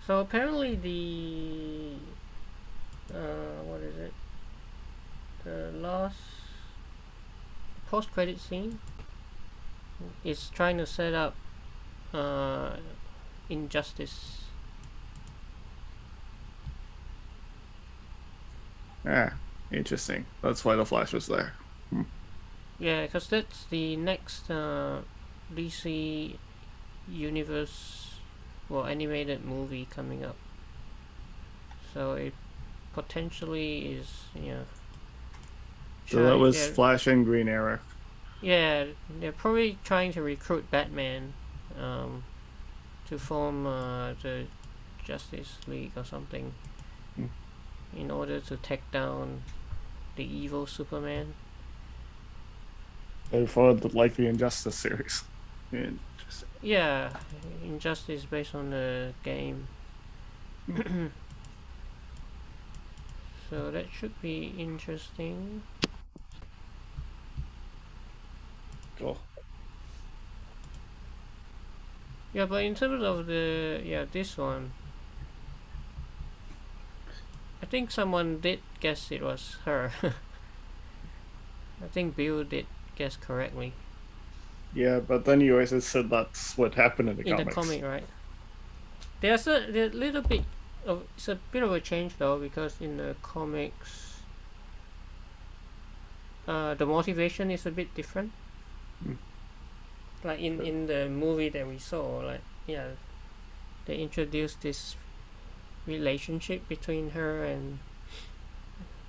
So apparently the what is it? The last post-credit scene is trying to set up Injustice. Ah, interesting. That's why the Flash was there. Yeah, because that's the next DC universe, well, animated movie coming up. So it potentially is, So that was they're, Flash and Green Arrow. yeah, they're probably trying to recruit Batman um, to form the Justice League or something Hmm. in order to take down the evil Superman. They followed like the Injustice series. Interesting. Yeah, Injustice based on the game. Hmm. So that should be interesting. Cool. Yeah, but in terms of this one, I think someone did guess it was her. I think Bill did guess correctly Yeah, but then you always said that's what happened in the in the comics. comic, right? There's a little bit of it's a bit of a change though, because in the comics, the motivation is a bit different. Hmm. Like in the movie that we saw, like they introduced this relationship between her and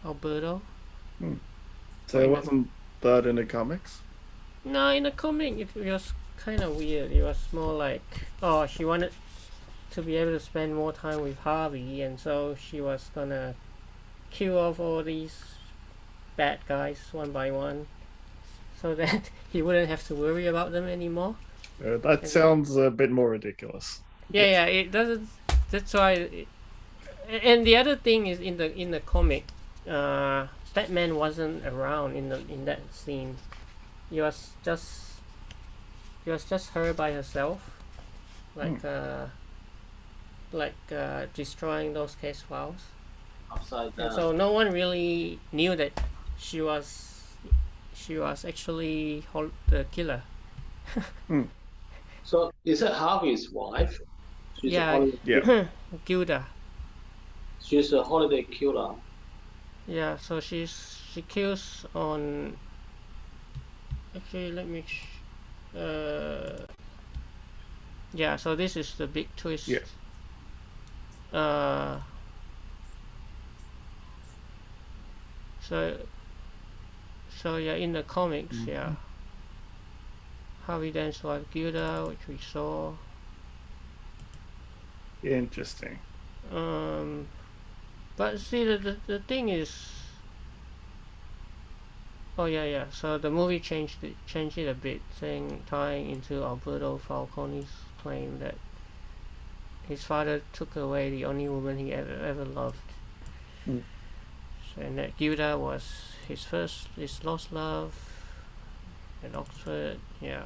Alberto. Hmm. So But it in the wasn't that in the comics? no, in the comic it was kind of weird. It was more like, oh, she wanted to be able to spend more time with Harvey, and so she was gonna kill off all these bad guys one by one, so that he wouldn't have to worry about them anymore. That And sounds a bit more ridiculous. Yes. yeah, it doesn't. That's why. And the other thing is in the comic, Batman wasn't around in that scene. It was just her by herself, Hmm. like destroying those case files. Upside And down. so no one really knew that she was actually the killer. Hmm. So is that Harvey's wife? She's a Yeah, holiday. Yeah. Gilda. She's a holiday killer. Yeah, so she kills on. Actually, let me. Yeah, so this is the big twist. Yeah. Uh, so yeah, in the comics, Mm-hmm. yeah, Harvey Dent's wife Gilda, which we saw. Interesting. Um, but see, the thing is, oh yeah. So the movie changed it a bit, saying tying into Alberto Falcone's claim that his father took away the only woman he ever loved. Hmm. So, and that Gilda was his lost love at Oxford. Yeah.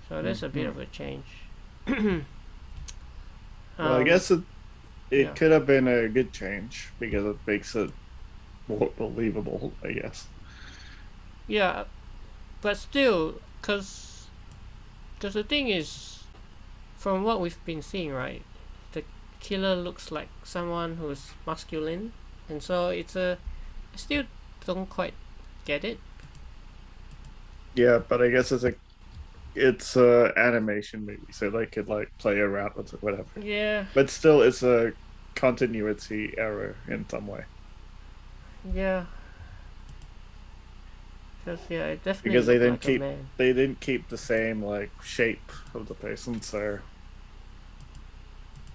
So that's a bit Mm-hmm. of a change. Well, I guess it Yeah. could have been a good change because it makes it more believable, I guess. Yeah, but still, cause the thing is, from what we've been seeing, right, the killer looks like someone who's masculine, and so I still don't quite get it. Yeah, but I guess it's animation movie, so they could like play around with it, whatever. Yeah, But still, it's a continuity error in some way yeah, cause yeah, it definitely because they looked didn't like a keep man. they didn't keep the same like shape of the person, so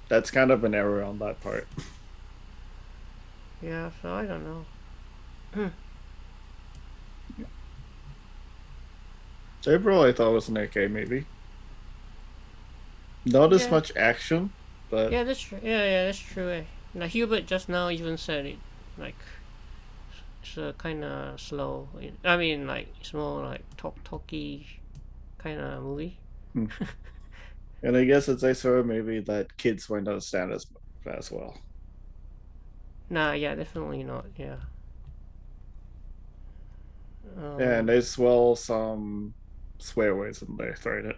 that's kind of an error on that part. Yeah, so I don't know. Overall, I thought it was an okay movie. Not as Yeah, much action, but yeah, that's true. Yeah, that's true. Now Hubert just now even said it, like it's kind of slow. I mean, like it's more like talky kind of movie. hmm, And I guess it's also a movie that kids won't understand as well. Nah, yeah, definitely not. Yeah. And as well some swear words in there thrown in.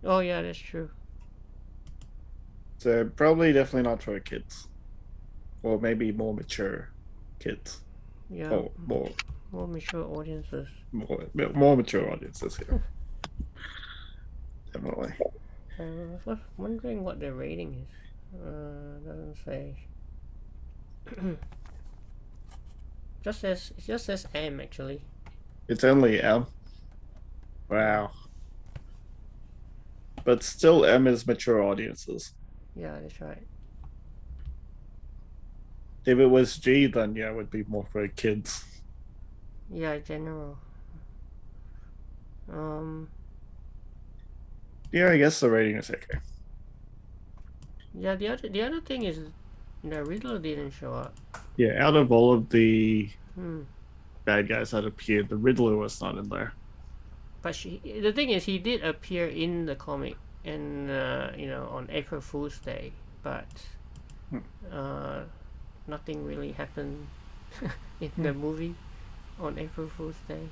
Oh yeah, that's true. So probably definitely not for kids. Or maybe more mature kids. Yeah, Or more mature audiences. more mature audiences here. Definitely. I was wondering what the rating is. Doesn't say. It just says M actually. It's only M. Wow. But still M is mature audiences. Yeah, that's right. If it was G, then yeah, it would be more for kids. Yeah, general. Yeah, I guess the rating is okay. Yeah, the other thing is the Riddler didn't show up. Yeah, out of all of the bad guys that appeared, the Riddler was not in there. But the thing is, he did appear in the comic, and on April Fool's Day, but nothing really happened in the movie on April Fool's Day.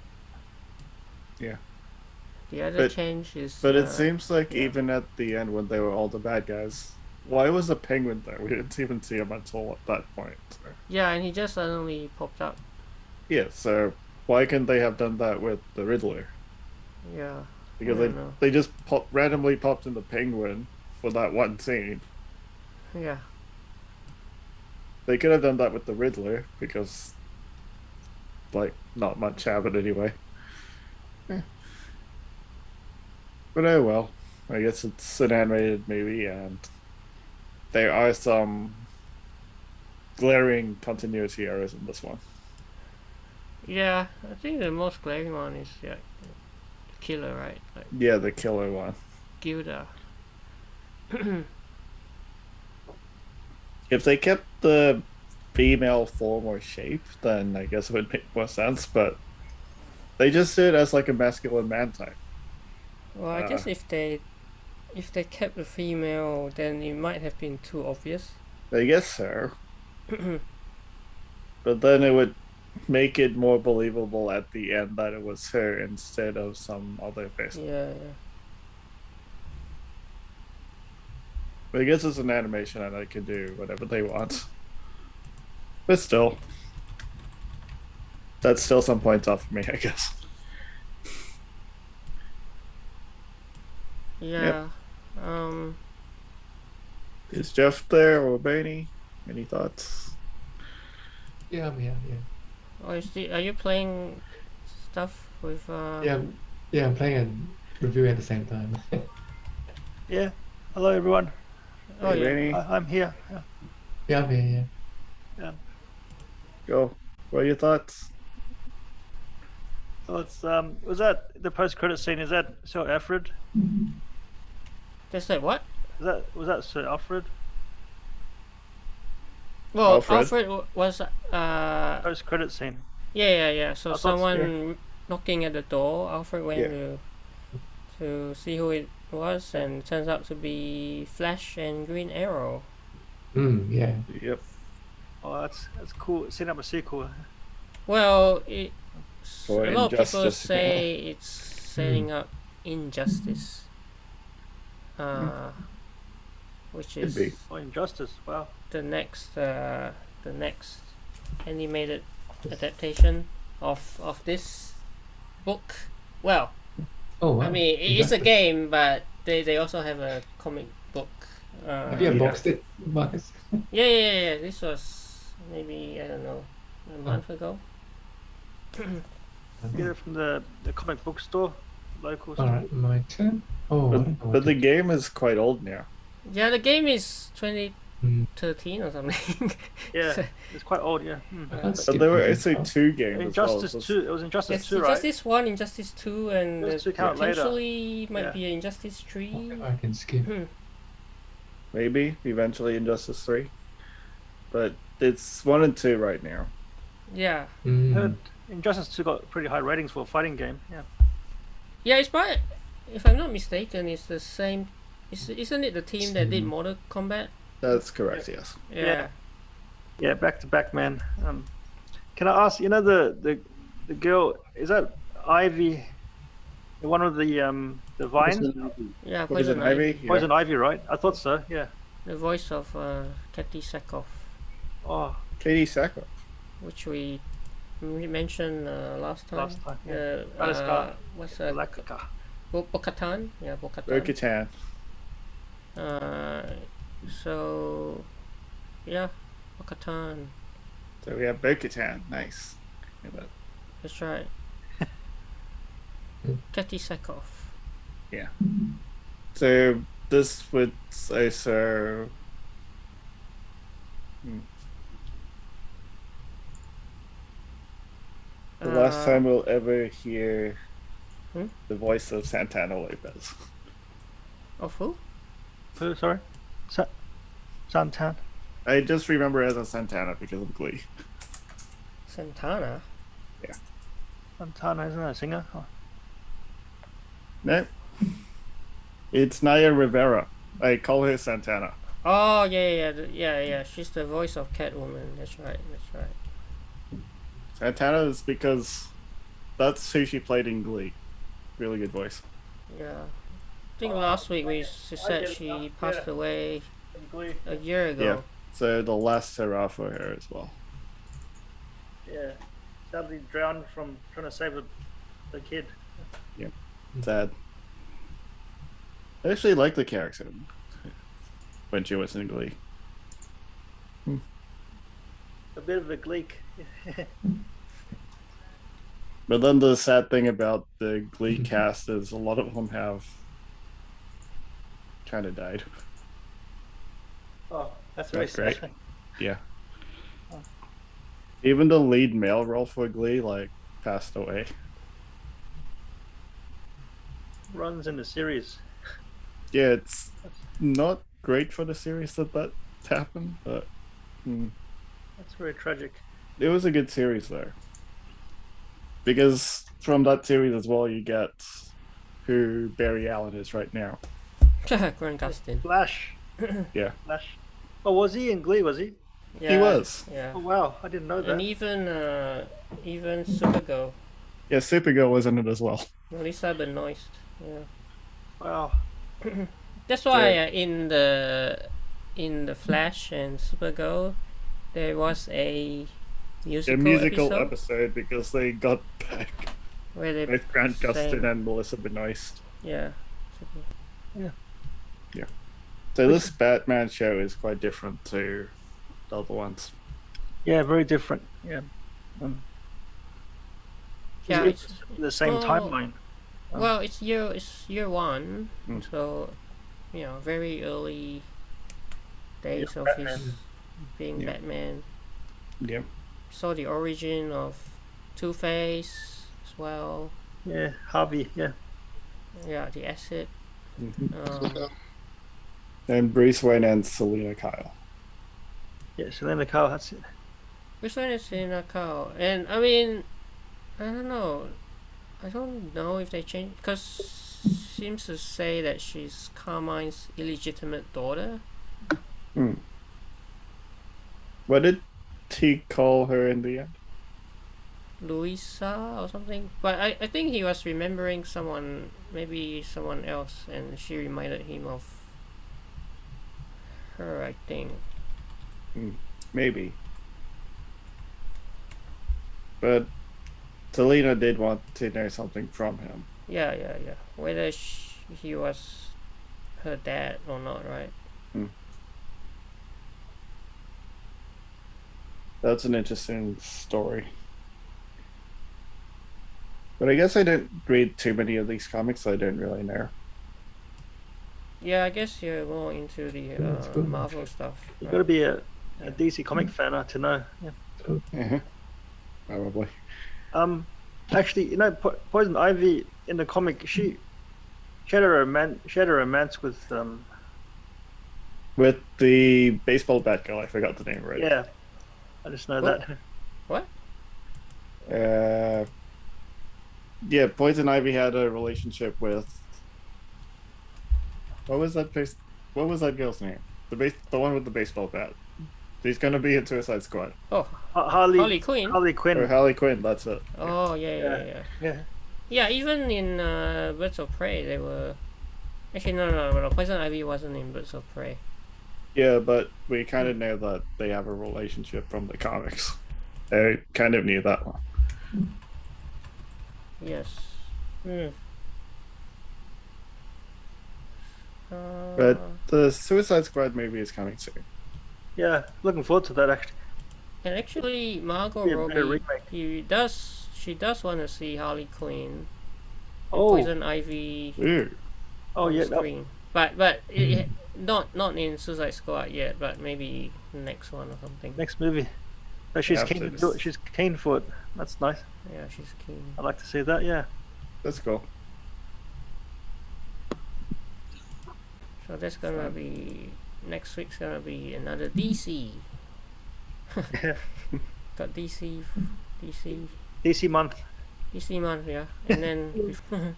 Yeah. The other change is. But it seems like even at the end when they were all the bad guys, why was the Penguin there? We didn't even see him until at that point. So. Yeah, and he just suddenly popped up. Yeah, so why couldn't they have done that with the Riddler? Yeah. Because they just randomly popped in the Penguin for that one scene. Yeah. They could have done that with the Riddler because, not much happened anyway. Yeah. But oh well. I guess it's an animated movie and there are some glaring continuity errors in this one. Yeah, I think the most glaring one is the killer, right? Yeah, the killer one. Gilda. If they kept the female form or shape, then I guess it would make more sense, but they just did it as a masculine man type. Well, I guess if they kept the female, then it might have been too obvious. I guess so. But then it would make it more believable at the end that it was her instead of some other person. Yeah. But I guess it's an animation and they can do whatever they want. But still, that's still some points off for me, I guess. Yeah. Yep. Is Jeff there or Benny? Any thoughts? Yeah, I'm here. Yeah. Oh, are you playing stuff with? Yeah, I'm playing and reviewing at the same time. Yeah. Hello, everyone. Oh, hey, yeah. Benny. I'm here. Yeah. Yeah, I'm here. Yeah. Go. What are your thoughts? So it's was that the post-credit scene? Is that Sir Alfred? Just like what? Was that Sir Alfred? Well, Alfred? was Post-credit scene. Yeah. So I thought someone knocking at the door. Alfred went to see who it was, and it turns out to be Flash and Green Arrow. Yeah. Yep. Oh, that's cool. Setting up a sequel. Well, a For lot of people Injustice. say it's setting up Injustice, which Could is be. Oh, Injustice. Wow. the next animated adaptation of this book. Well, Oh, wow. I mean, it's a game, but they also have a comic book. Have you unboxed it, Marcus? Yeah. This was maybe, I don't know, a month ago. Get it from the comic book store, local store. All right, my turn. Oh, I don't know But what the to- game is quite old now. Yeah, the game is 2013 or something. Yeah, it's quite old. Yeah. I can't But skip there were the actually intro. two games Injustice as well. 2. It was Injustice Yes, 2, right? Injustice 1, Injustice 2, and Those two come out later. potentially might Yeah. be Injustice 3. I can skip. Maybe eventually Injustice 3. But it's 1 and 2 right now. Yeah. Heard Injustice 2 got pretty high ratings for a fighting game. Yeah. Yeah, it's probably... if I'm not mistaken, it's the same. Isn't it the team that did Mortal Kombat? That's correct. Yes. Yeah. Yeah, back to back, man. Can I ask? You know the girl, is that Ivy? One of the vines? Yeah, Poison Ivy. Yeah. Poison Ivy, right? I thought so. Yeah. The voice of Katee Sackoff, Oh, Katee Sackoff. which we mentioned last time. last time. Yeah. What's Galactica. Bo-katan? Yeah, Bo-katan. Bo-katan. So, yeah, Bo-katan. So we have Bo-katan. Nice. Yeah, That's right. Katee Sackoff. yeah. So this would also. The last time we'll ever hear the voice of Santana Lopez. Of who? Who? Sorry. Santan. I just remember as a Santana because of Glee. Santana? Santana, isn't that a singer? Oh. No. It's Naya Rivera. I call her Santana. Oh, yeah. She's the voice of Catwoman. That's right. Santana is because that's who she played in Glee. Really good voice. Yeah. I think last week she said she passed away a year ago. Yeah. So the last hurrah for her as well. Yeah. Sadly drowned from trying to save the kid. Yeah. Sad. I actually like the character when she was in Glee. A bit of a gleek. But then the sad thing about the Glee cast is a lot of them have kind of died. Oh, that's very That's sad. Yeah. Even the lead male role for Glee, passed away. Runs in the series. Yeah, it's not great for the series that happened, but That's very tragic. it was a good series though. Because from that series as well, you get who Barry Allen is right now. Grant Gustin. Flash. Yeah. Flash. Oh, was he in Glee? Was he? Yeah, He was. Yeah. Oh wow, I didn't know that. And even Supergirl. Yeah, Supergirl was in it as well. Melissa Benoist. Yeah. Wow. That's why in the Flash and Supergirl, there was a musical episode because they got back where they both Grant sang. Gustin and Melissa Benoist. Yeah. So this Batman show is quite different to the other ones. Yeah, very different. Yeah. Yeah, it's the same timeline. Well, it's year one, Mm. so very early days of Batman. his being Yeah. Batman. Yeah. Saw the origin of Two-Face as well. Yeah, Harvey. Yeah. Yeah, the acid. Mm-hmm. And Bruce Wayne and Selina Kyle. Yeah, Selena Kyle. That's it. Which one is Selina Kyle? And I mean, I don't know. I don't know if they changed because seems to say that she's Carmine's illegitimate daughter. What did he call her in the end? Louisa or something. But I think he was remembering maybe someone else, and she reminded him of her, I think. Maybe. But Selina did want to know something from him. Yeah. Whether he was her dad or not, right? That's an interesting story. But I guess I didn't read too many of these comics, so I don't really know. Yeah, I guess you're more into the it's good. Marvel stuff. You right? got to be a DC comic fan to know. Yeah. Probably. Actually, Poison Ivy in the comic, she had a romance with With the baseball bat girl, I forgot the name already. Yeah, I just know What? that. What? Yeah, Poison Ivy had a relationship with What was that base? What was that girl's name? The one with the baseball bat. She's gonna be in Suicide Squad. Oh, Harley Quinn. Harley Quinn. Or Harley Quinn. That's it. Oh yeah. Yeah. Yeah, even in Birds of Prey, they were. Actually, no. Poison Ivy wasn't in Birds of Prey. Yeah, but we kind of know that they have a relationship from the comics. I kind of knew that one. Yes. But the Suicide Squad movie is coming soon. Yeah, looking forward to that actually. And actually, Margot Be a better Robbie, remake. she does want to see Harley Quinn, and Oh. Poison Ivy Ooh. Oh on yeah, screen. But not in Suicide Squad yet, but maybe next one or something. next movie. So she's Yeah, keen to so do it. this- She's keen for it. That's nice. Yeah, she's keen. I'd like to see that. Yeah. That's cool. So that's gonna be next week's gonna be another DC. Yeah. Got DC DC month. month, yeah, and then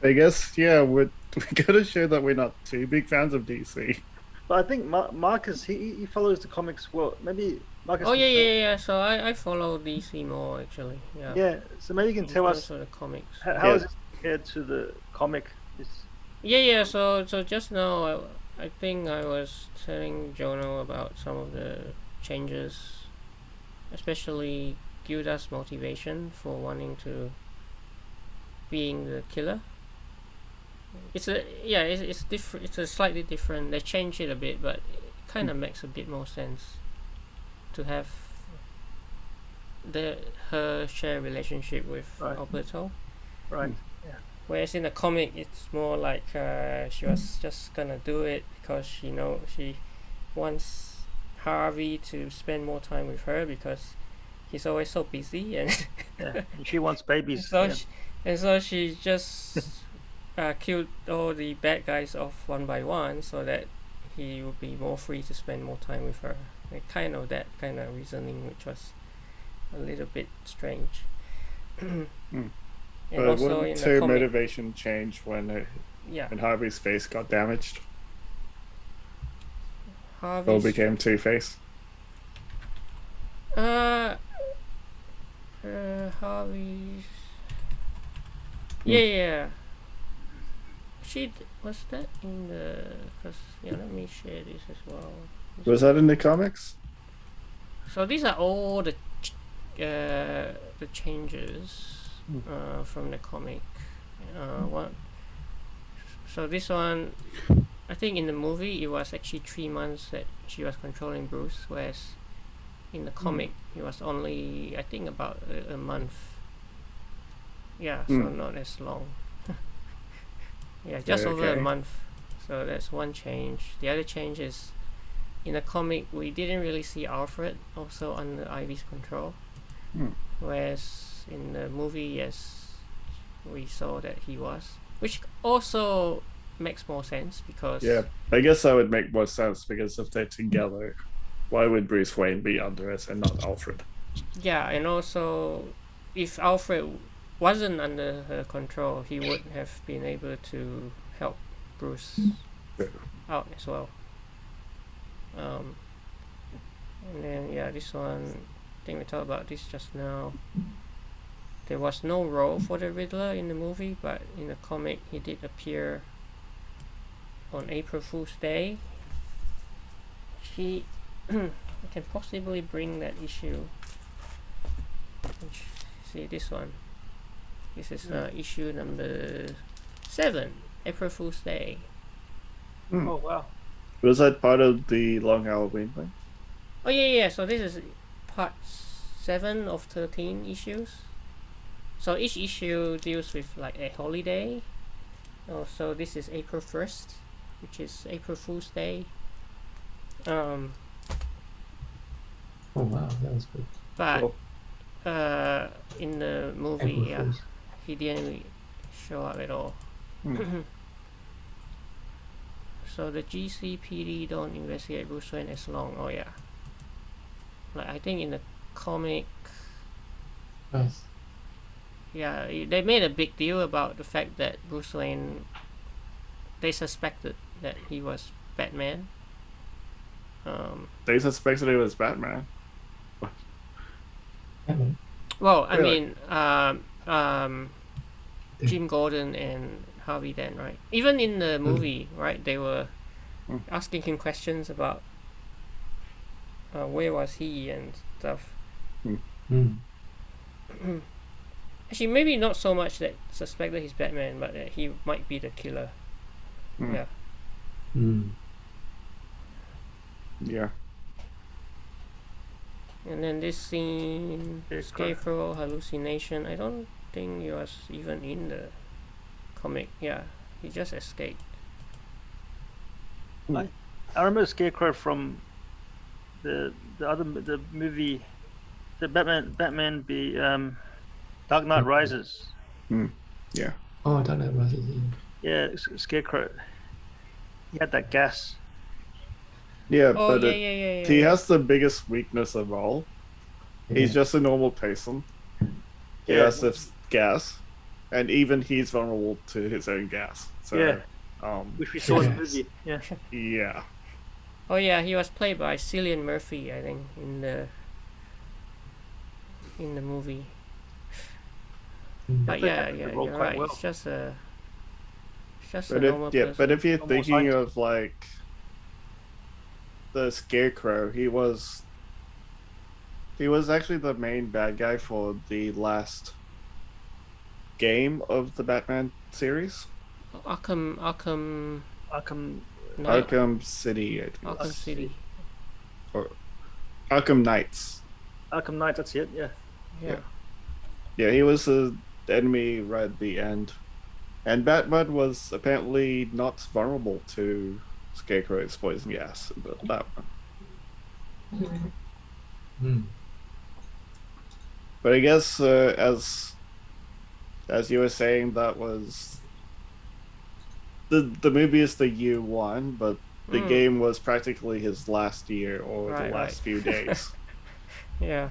I guess, yeah, we gotta show that we're not too big fans of DC. But I think Marcus he follows the comics well. Maybe Marcus. oh can yeah. So I follow DC more actually. Yeah. Yeah. So maybe you can In tell terms us of the comics. how is it compared to the comic? Yeah. So just now, I think I was telling Jono about some of the changes, especially Gilda's motivation for wanting to being the killer. It's different. It's a slightly different. They changed it a bit, but it kind of makes a bit more sense to have her share relationship with Right. Alberto. Right. Whereas in the comic, it's more like she was just gonna do it because she wants Harvey to spend more time with her because he's always so busy and Yeah. And she wants babies. so yeah. she just killed all the bad guys off one by one so that he would be more free to spend more time with her. Like that kind of reasoning, which was a little bit strange. And But also in wouldn't the her comic, motivation change when Harvey's face got damaged? Or Harvey's became Two-Face? Harvey's. Yeah. Was that in the? Cause let me share this as well. Was that in the comics? So these are all the changes from the comic. So this one, I think in the movie it was actually 3 months that she was controlling Bruce, whereas in the comic it was only I think about a month. Yeah, so not as long. Yeah, just over a Okay. month. So that's one change. The other change is in the comic we didn't really see Alfred also under Ivy's control. Whereas in the movie, yes, we saw that he was. Which also makes more sense because Yeah, I guess that would make more sense because if they're together, why would Bruce Wayne be under us and not Alfred? Yeah, and also if Alfred wasn't under her control, he would have been able to help Bruce out as well. And then this one, I think we talked about this just now. There was no role for the Riddler in the movie, but in the comic he did appear on April Fool's Day. I can possibly bring that issue. See this one. This is issue number 7, April Fool's Day. Oh wow. Was that part of the Long Halloween thing? Oh yeah. So this is part 7 of 13 issues. So each issue deals with like a holiday. So this is April 1st, which is April Fool's Day. Oh wow, that was good. But Cool. in the movie, April Fools. he didn't really show up at all. So the GCPD don't investigate Bruce Wayne as long. Oh yeah. Like I think in the comic, Nice. yeah, they made a big deal about the fact that Bruce Wayne they suspected that he was Batman. They suspected it was Batman. Batman. Well, I Really? mean, Jim Gordon and Harvey Dent, right? Even in the movie, right? They were asking him questions about where was he and stuff. Mm. Actually, maybe not so much that suspected he's Batman, but that he might be the killer. Mm. Yeah. Mm. Yeah. And then this scene, Scarecrow hallucination. I don't think he was even in the comic. Yeah, he just escaped. I remember Scarecrow from the movie, the Batman be Dark Knight Rises. Yeah. Oh, I don't know. Rises. Yeah, Scarecrow. He had that gas. Yeah, Oh, but yeah. he has the biggest weakness of all. He's just a normal person. He has this gas, and even he's vulnerable to his own gas. So, Yeah. Which we saw in the movie. Yeah. yeah. Oh yeah, he was played by Cillian Murphy, I think, in the movie. But yeah, played the you're role quite right. well. It's just a But normal person. but if you're Normal thinking scientist. of like the Scarecrow, he was actually the main bad guy for the last game of the Batman series. Arkham Knight. Arkham City, I think. Arkham City. Or Arkham Knights. Arkham Knight, that's it, yeah. Yeah. Yeah, he was the enemy right at the end. And Batman was apparently not vulnerable to Scarecrow's poison gas. That one. Mm. But I guess as you were saying, that was the movie is the year one, but the game was practically his last year or Right, the last right. few days. Yeah.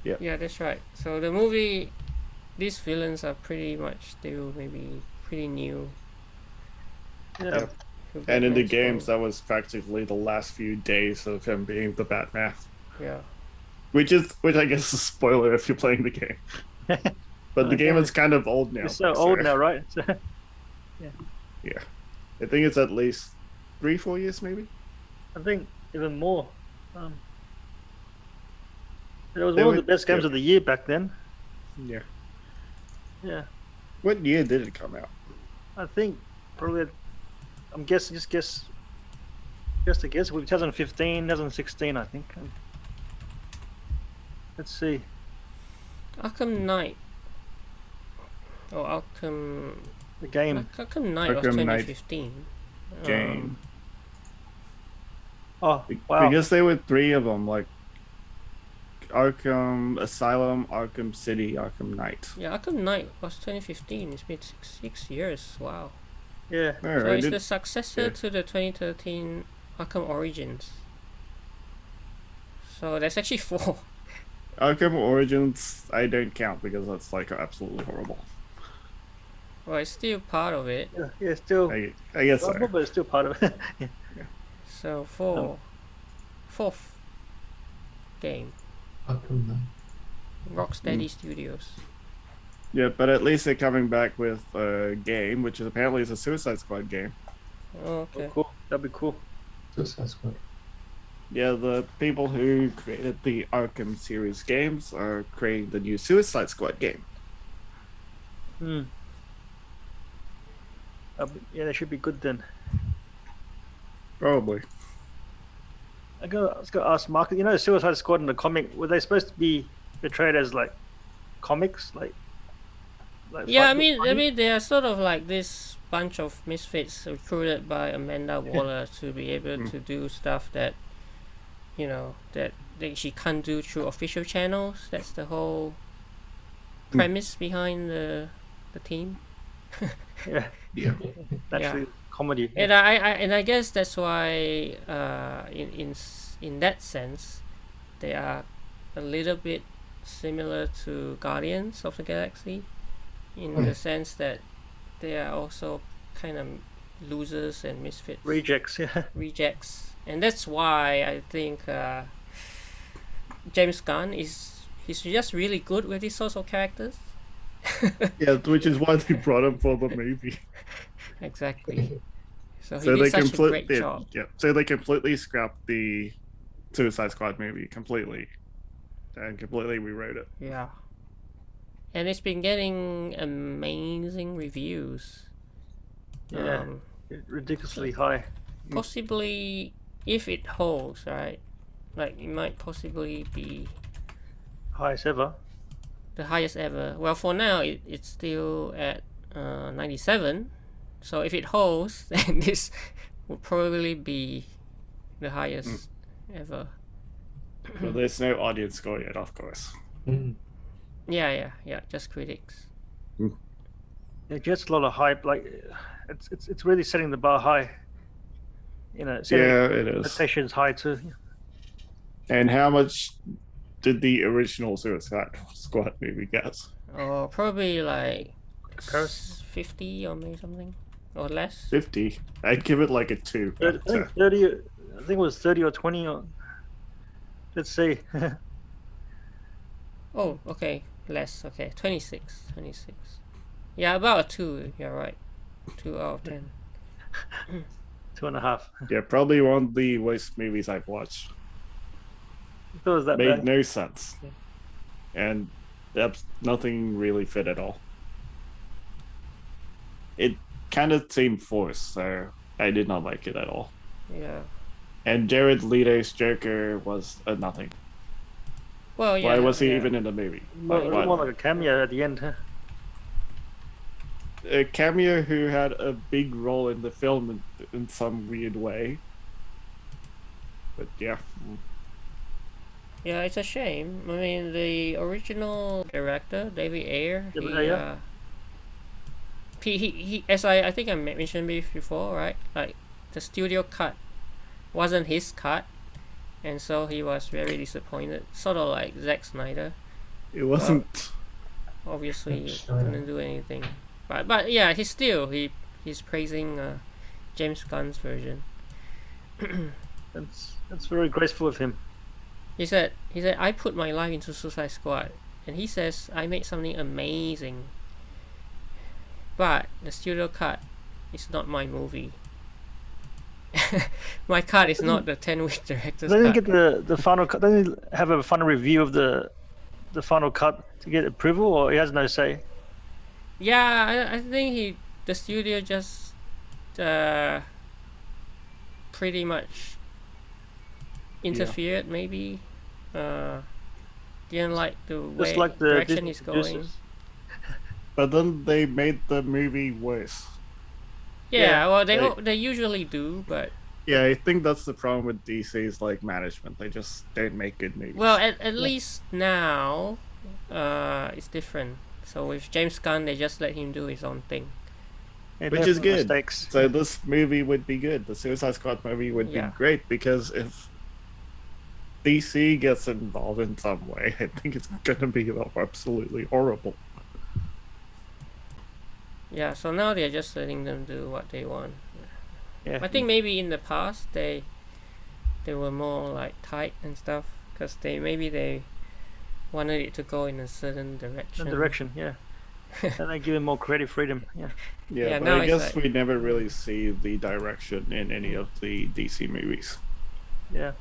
Yep. Yeah, that's right. So the movie, these villains are pretty much still maybe pretty new. Yeah. Yep. And in the Batman's games, still- that was practically the last few days of him being the Batman. Yeah. Which I guess is a spoiler if you're playing the game. But the game is kind of old now. It's so old now, right? Yeah. I think it's at least 3-4 years, maybe. I think even more. It was They one of were- the best games yeah. of the year back then. Yeah. Yeah. What year did it come out? I think probably, I'm guessing, just a guess, with 2015, 2016, I think. Let's see. Arkham Knight. Oh, Arkham The game. Arkham Knight was Arkham Knight 2015. Game. Oh, wow. Because there were 3 of them, like Arkham Asylum, Arkham City, Arkham Knight. Yeah, Arkham Knight was 2015. It's been six years. Wow. Yeah. So Alright, it's the successor yeah. to the 2013 Arkham Origins. So there's actually 4. Arkham Origins, I don't count because that's like absolutely horrible. Well, it's still part of it. Yeah, still. I guess so. But it's still part of it. Yeah. So fourth game. Arkham Knight. Rocksteady Studios. Yeah, but at least they're coming back with a game, which is apparently is a Suicide Squad game. Oh, okay. Oh, cool. That'd be cool. Suicide Squad. Yeah, the people who created the Arkham series games are creating the new Suicide Squad game. Yeah, that should be good then. Probably. I was gonna ask Mark. You know, Suicide Squad in the comic, were they supposed to be portrayed as like comics, like Yeah, I funny? mean, they are sort of like this bunch of misfits recruited by Amanda Waller to be able to do stuff that, you know, that she can't do through official channels. That's the whole premise behind the team. Yeah, Yeah. actually comedy. And I guess that's why in that sense they are a little bit similar to Guardians of the Galaxy in the sense that they are also kind of losers and misfits. Rejects, yeah. Rejects. And that's why I think James Gunn he's just really good with these sorts of characters. Yeah, which is why they brought him for the movie. Exactly. So he So did they such a great job. yeah. So they completely scrapped the Suicide Squad movie completely, and completely rewrote it. Yeah. And it's been getting amazing reviews. Yeah. Ridiculously high. Possibly, if it holds, right? Like, it might possibly be Highest ever. the highest ever. Well, for now, it's still at 97. So if it holds, then this will probably be the highest ever. But there's no audience score yet, of course. Mm. Yeah, just critics. It gets a lot of hype. Like, it's really setting the bar high. You know, setting Yeah, it is. expectations high too. And how much did the original Suicide Squad movie get? Or probably like Comparison. 50 or maybe something. Or less. 50. I'd give it like a 2. I think 30. I think it was 30 or 20. Or, let's see. Oh, okay. Less. Okay. 26. Yeah, about a 2. You're right. 2 out of 10. 2.5. Yeah, probably one of the worst movies I've watched. If it was that Made bad. no sense. Yeah. And nothing really fit at all. It kind of seemed forced, so I did not like it at all. Yeah. And Jared Leto's Joker was a nothing. Well, yeah. Why was he yeah. even in the movie? More, Why? more like a cameo at the end. Huh? A cameo who had a big role in the film in some weird way. But yeah. Yeah, it's a shame. I mean, the original director, David Ayer, David Ayer? he as I think I mentioned before, right? Like, the studio cut wasn't his cut, and so he was very disappointed. Sort of like Zack Snyder. It wasn't. Obviously, Sure. couldn't do anything. But yeah, he's praising James Gunn's version. That's very graceful of him. He said I put my life into Suicide Squad, and he says I made something amazing. But the studio cut is not my movie. My cut is not the 10-week director's They didn't cut. get the final cut. They didn't have a final review of the final cut to get approval, or he has no say. Yeah, I think the studio just pretty much interfered, maybe. Didn't like the way Just like the direction Disney is going. producers. But then they made the movie worse. Yeah, well, they- they usually do, but Yeah, I think that's the problem with DC's like management. They just don't make good movies. well, at least now, it's different. So with James Gunn, they just let him do his own thing. Yeah, Which they is have good. Mistakes. So this movie would be good. The Suicide Squad movie would Yeah. be great, because if DC gets involved in some way, I think it's gonna be absolutely horrible. Yeah, so now they're just letting them do what they want. Yeah. I think maybe in the past they were more like tight and stuff, because they wanted it to go in a certain direction. Direction, yeah. And they give him more creative freedom. Yeah. Yeah, Yeah, but now I it's guess like- we never really see the direction in any of the DC movies. Yeah.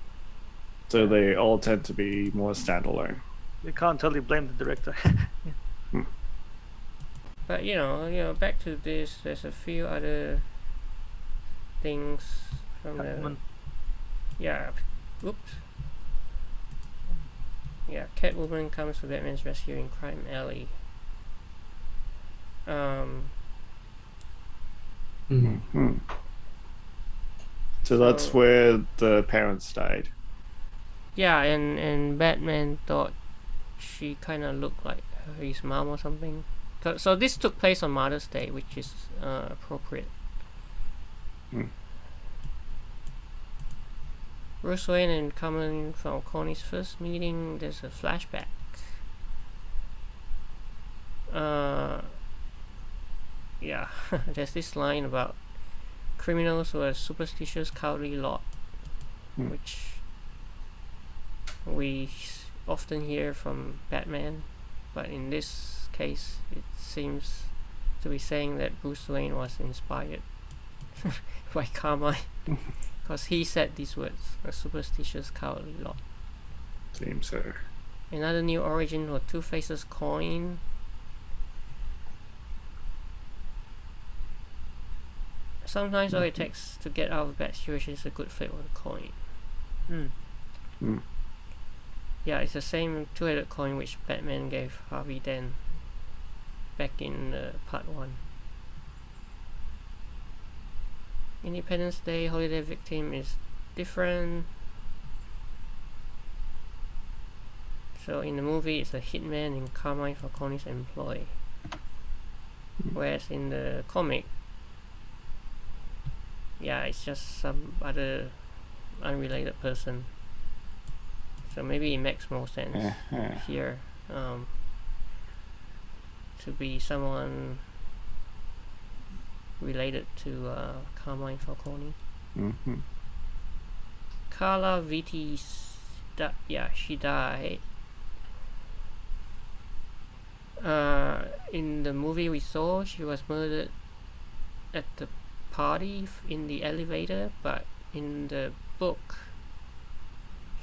So they all tend to be more standalone. You can't totally blame the director. But you know, back to this. There's a few other things from the Catwoman. yeah. Oops. Yeah, Catwoman comes to Batman's rescue in Crime Alley. Mm. So that's So- where the parents died. Yeah, and Batman thought she kind of looked like his mom or something. So this took place on Mother's Day, which is appropriate. Hmm. Bruce Wayne and Carmine from Connie's first meeting. There's a flashback. yeah, there's this line about criminals were a superstitious, cowardly lot, which we often hear from Batman, but in this case, it seems to be saying that Bruce Wayne was inspired by Carmine, because he said these words: "A superstitious, cowardly lot." Seems so. Another new origin for Two-Face's coin. Sometimes all it takes to get out of a bad situation is a good flip of the coin. Yeah, it's the same two-headed coin which Batman gave Harvey Dent back in part 1. Independence Day holiday victim is different. So in the movie, it's a hitman in Carmine Falcone's employ. Whereas in the comic, yeah, it's just some other unrelated person. So maybe it makes more sense here to be someone related to Carmine Falcone. Carla Viti, she died. In the movie we saw, she was murdered at the party in the elevator, but in the book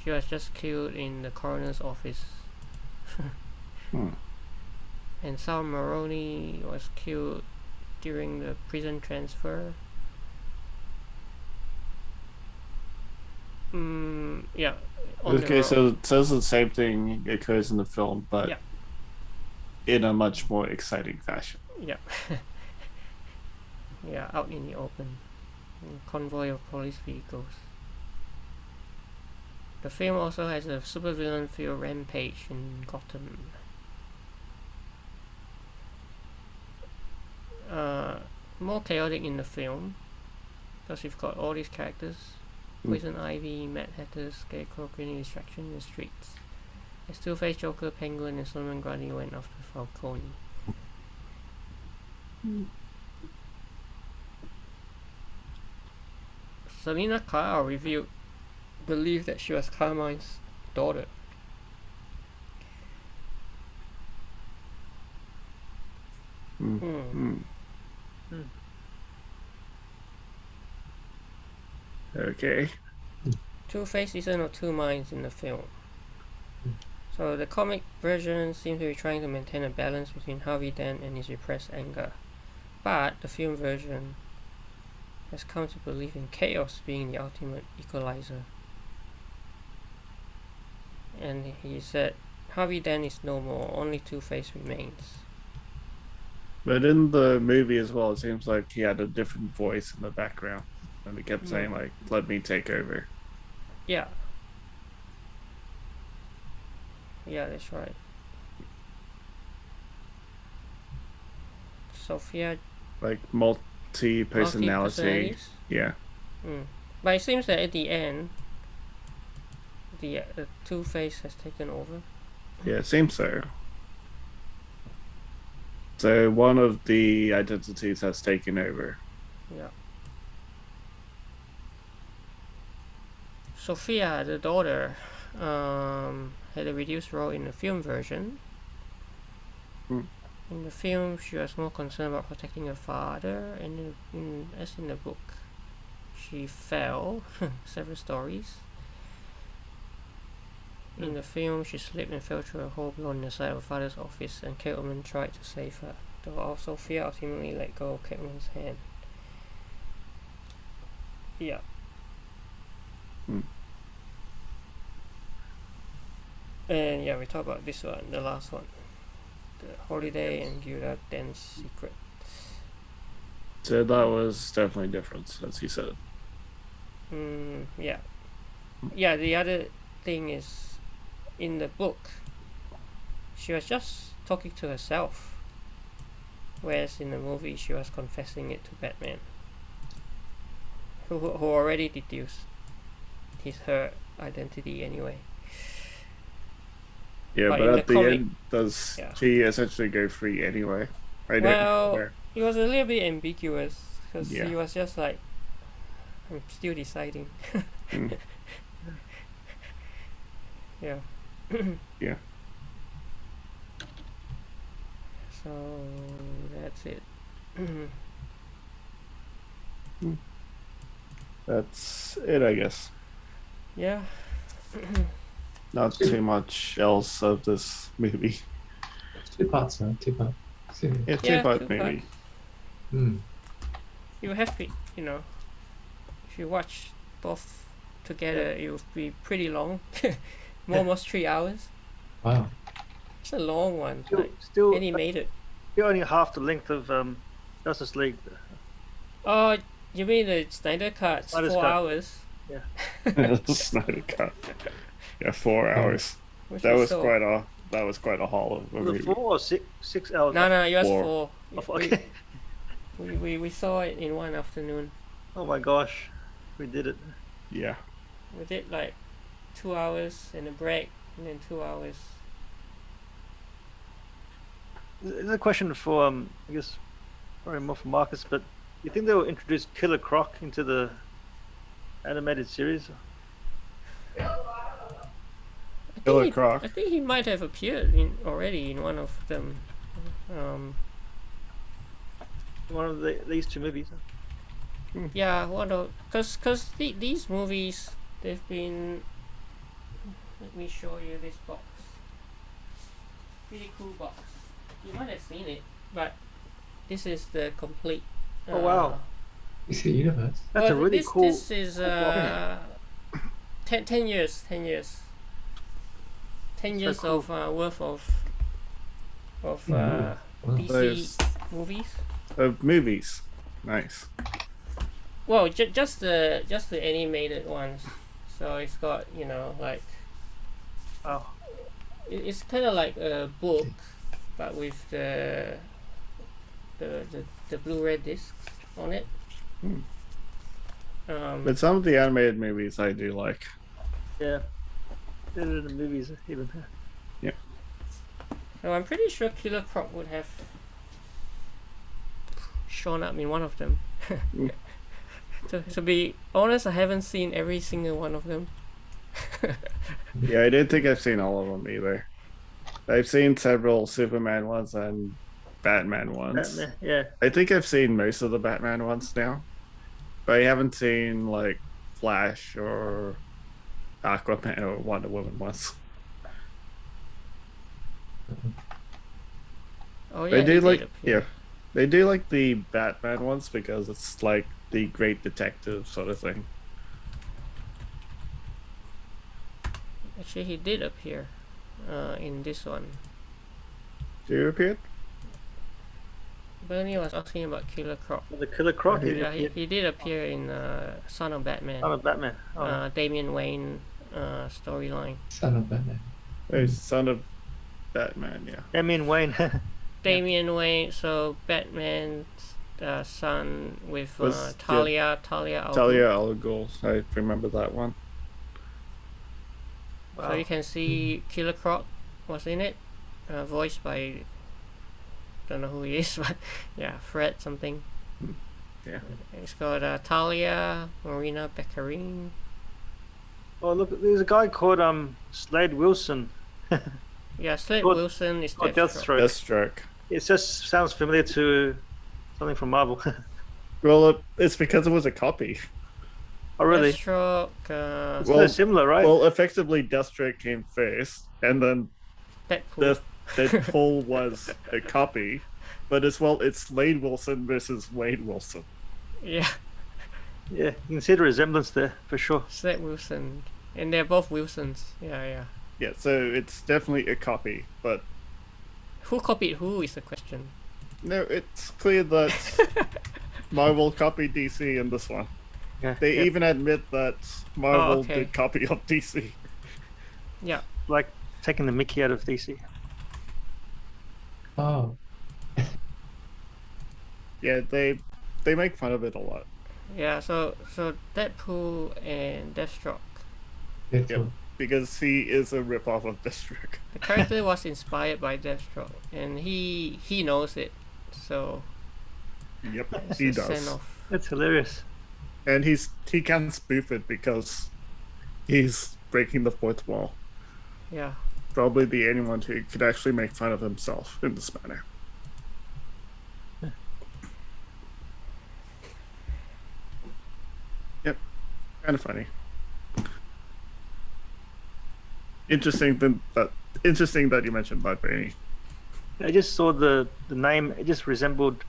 she was just killed in the coroner's office. And Sal Maroni was killed during the prison transfer. Yeah. Okay, so it says the same thing occurs in the film, but in a much more exciting fashion. Yeah. Yeah, out in the open. Convoy of police vehicles. The film also has a supervillain field rampage in Gotham. More chaotic in the film, because you've got all these characters: Poison Ivy, Mad Hatter, Scarecrow, creating distraction in the streets. As Two-Face, Joker, Penguin, and Solomon Grundy went after Falcone. Selina Kyle believed that she was Carmine's daughter. Okay. Two-Face isn't of two minds in the film. So the comic version seems to be trying to maintain a balance between Harvey Dent and his repressed anger. But the film version has come to believe in chaos being the ultimate equalizer. And he said, Harvey Dent is no more, only Two-Face remains. But in the movie as well, it seems like he had a different voice in the background. And he kept saying, like, let me take over. Yeah. Yeah, that's right. Sofia. Like multi-personality. Yeah. But it seems that at the end, the Two-Face has taken over. Yeah, it seems so. So one of the identities has taken over. Yeah. Sofia, the daughter, had a reduced role in the film version. In the film, she was more concerned about protecting her father, and as in the book, she fell several stories. In the film, she slipped and fell through a hole blown inside her father's office, and Catwoman tried to save her, though Sofia ultimately let go of Catwoman's hand. Yeah. And yeah, we talk about this one, the last one. The Holiday and Gilda Dance Secret. So that was definitely different, as you said. Yeah. Yeah, the other thing is, in the book, she was just talking to herself, whereas in the movie she was confessing it to Batman, who already deduced her identity anyway. Yeah, but at the end, does she essentially go free anyway? Well, it was a little bit ambiguous because Yeah. he was just like, I'm still deciding. Mm. Yeah. Yeah. So that's it. That's it, I guess. Yeah. Not too much else of this movie. 2 parts, huh? 2 parts. Series. Yeah, Yeah, two-part 2 movie. Hmm. You have to, you know, if you watch both together, it will be pretty long. Almost 3 hours. Wow. It's a long one. Still, Like, still, animated. still only half the length of Justice League. Oh, you mean the Snyder Cut's Snyder's 4 Cut. hours? Snyder Cut. Yeah, 4 hours. Which That is was so- quite a haul of a Was it movie. 4 or 6 hours? No, it was 4. 4. Oh, okay. We saw it in one afternoon. Oh my gosh, we did it. Yeah. We did like 2 hours and a break, and then 2 hours. This is a question for I guess probably more for Marcus, but you think they will introduce Killer Croc into the animated series? Killer Croc. I think he might have appeared in already in one of them. One of these 2 movies. Yeah, one of because these movies they've been. Let me show you this box. Pretty cool box. You might have seen it, but this is the complete. Oh, wow. DC Universe. That's a really this, cool. This is 10 years. 10 years. 10 So years cool. of worth of Wow. DC There's movies. movies. Nice. Well, just the animated ones. So it's got, you know, like Wow. it's kind of like a book, but with the Blu-ray discs on it. Hmm. But some of the animated movies I do like. Yeah. Better than the movies even. So I'm pretty sure Killer Croc would have shown up in one of them. To be honest, I haven't seen every single one of them. Yeah, I don't think I've seen all of them either. I've seen several Superman ones and Batman ones. Batman, yeah. I think I've seen most of the Batman ones now. But I haven't seen like Flash or Aquaman or Wonder Woman ones. Oh yeah, They do he did like appear. they do like the Batman ones because it's like the great detective sort of thing. Actually, he did appear in this one. Do you repeat? Bernie was asking about Killer Croc. The Killer Croc. Yeah, he did appear in Son of Batman. Son of Batman. Oh. Damian Wayne storyline. Son of Batman. Oh, Son of Batman, yeah. Damian Wayne. Damian Wayne, so Batman's son with Was- Talia al Ghul. Talia al Ghul, I remember that one. So you can see Killer Croc was in it, voiced by, don't know who he is, but yeah, Fred something. Yeah. It's got Talia, Marina Baccarin. Oh look, there's a guy called Slade Wilson. Yeah, Slade Got- Wilson is got Deathstroke. Deathstroke. It just sounds familiar to something from Marvel. Well, it's because it was a copy. Oh really? Deathstroke, It's Well- so similar, right? Well, effectively, Deathstroke came first, and then Deadpool. Deadpool was a copy. But as well, it's Slade Wilson versus Wade Wilson. Yeah, Yeah, you can see the resemblance there for sure. Slade Wilson. And they're both Wilsons. Yeah. Yeah, so it's definitely a copy. But Who copied who is the question. no, it's clear that Marvel copied DC in this one. Yeah, They yeah. even admit that Marvel okay. did copy of DC. Yeah. Like taking the Mickey out of DC. Oh. Yeah, they make fun of it a lot. Yeah, so Deadpool and Deathstroke. Deadpool. Because he is a ripoff of Deathstroke. The character was inspired by Deathstroke, and he knows it. So Yep, It's he a does. send-off. That's hilarious. And he can't spoof it because he's breaking the fourth wall. Yeah. Probably the only one who could actually make fun of himself in this manner. Yep, kind of funny. Interesting that you mentioned Bud Brainy. I just saw the name. It just resembled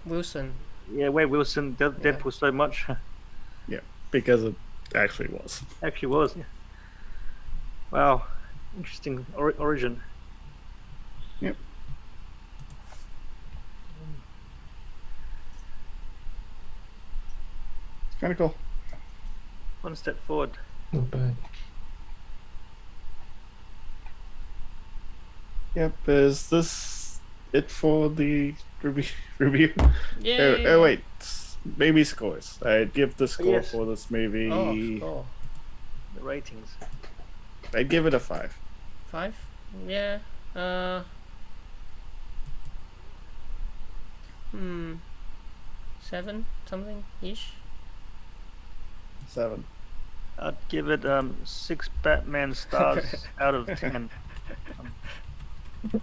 Wilson. Wade Wilson, Deadpool so much. Yeah, because it actually was. Actually was. Yeah. Wow, interesting origin. Yep. It's kind of cool. One step forward. Not bad. Yep, is this it for the review? Yeah. Oh, wait, maybe scores. I'd give the score yes. for this movie. Oh, score. The ratings. I'd give it a 5. 5? Yeah. 7 something ish. 7. I'd give it 6 Batman stars out of 10. I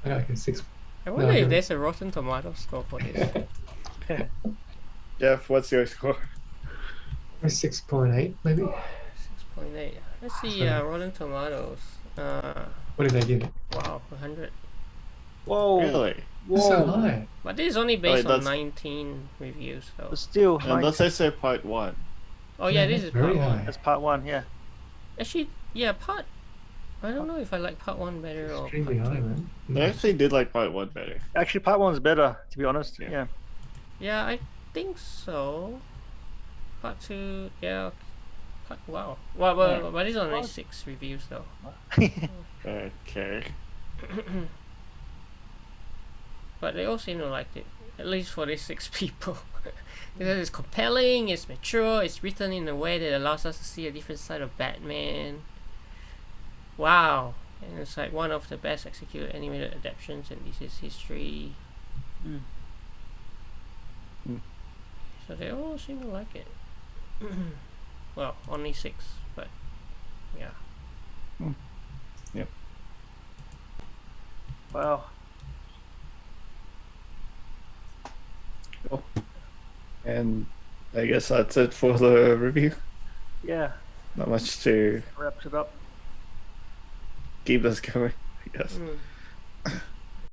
got like a 6. I wonder No, if you're- there's a Rotten Tomato score for this. Jeff, what's your score? 6.8 maybe. 6.8. Let's see. So- Rotten Tomatoes. What did they give it? Wow, 100. Whoa. Really? It's so Whoa. high. But this is only based on that's- 19 reviews, though. But still, And let's say part 1. Oh yeah, Yeah, this that's is very part 1. high. that's part 1. Yeah. Actually, yeah, part. I don't know if I like part 1 better or part Extremely 2. high, man. I actually did like part 1 better. Actually, part 1's better, to be honest. Yeah. Yeah. Yeah, I think so. Part 2, yeah. Wow. Well, but it's only 6 reviews though. Okay. But they all seem to like it. At least for these 6 people. Because it's compelling, it's mature, it's written in a way that allows us to see a different side of Batman. Wow. And it's like one of the best executed animated adaptations in DC's history. Mm. So they all seem to like it. Well, only 6, but yeah. Yep. Wow. And I guess that's it for the review. Yeah. Not much to Wraps it up. keep us going, I guess. Mm.